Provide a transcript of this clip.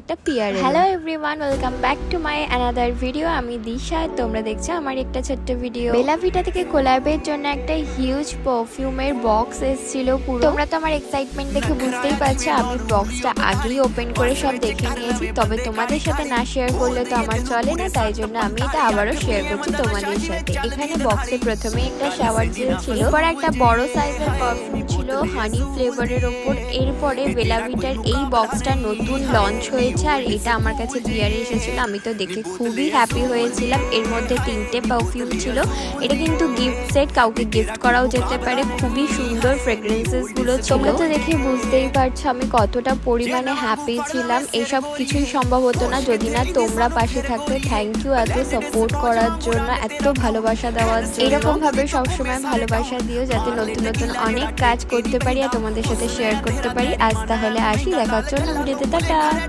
একটা পিয়ার। Hello everyone, welcome back to my another video. আমি দিশা, তোমরা দেখছো আমার একটা ছোট্ট ভিডিও। বেলা ভিটা থেকে কোলাবের জন্য একটা হিউজ পারফিউমের বক্স এসেছিল পুরো। তোমরা তো আমার এক্সাইটমেন্ট দেখে বুঝতেই পারছো, আমি বক্সটা আগেই ওপেন করে সব দেখে নিয়েছি। তবে তোমাদের সাথে না শেয়ার করলে তো আমার চলে না, তাই জন্য আমি এটা আবারও শেয়ার করছি তোমাদের সাথে। এখানে বক্সে প্রথমে একটা শাওয়ার জেল ছিল, এরপর একটা বড় সাইজের পারফিউম ছিল হানি ফ্লেভারের ওপর। এরপরে বেলা ভিটার এই বক্সটা নতুন লঞ্চ হয়েছে আর এটা আমার কাছে পিয়ারে এসেছিল। আমি তো দেখে খুবই হ্যাপি হয়েছিলাম। এর মধ্যে 3টে পারফিউম ছিল। এটা কিন্তু গিফট সেট, কাউকে গিফট করাও যেতে পারে। খুবই সুন্দর ফ্রেগ্রেন্সেস গুলো ছিল। তোমরা তো দেখে বুঝতেই পারছো আমি কতটা পরিমাণে হ্যাপি ছিলাম। এসব কিছুই সম্ভব হতো না যদি না তোমরা পাশে থাকতে। থ্যাংক ইউ এত সাপোর্ট করার জন্য, এত ভালোবাসা দেওয়ার জন্য। এরকম ভাবে সবসময় ভালোবাসা দিও যাতে নতুন নতুন অনেক কাজ করতে পারি আর তোমাদের সাথে শেয়ার করতে পারি। আজ তাহলে আসি, দেখা হচ্ছে অন্য ভিডিওতে। টাটা।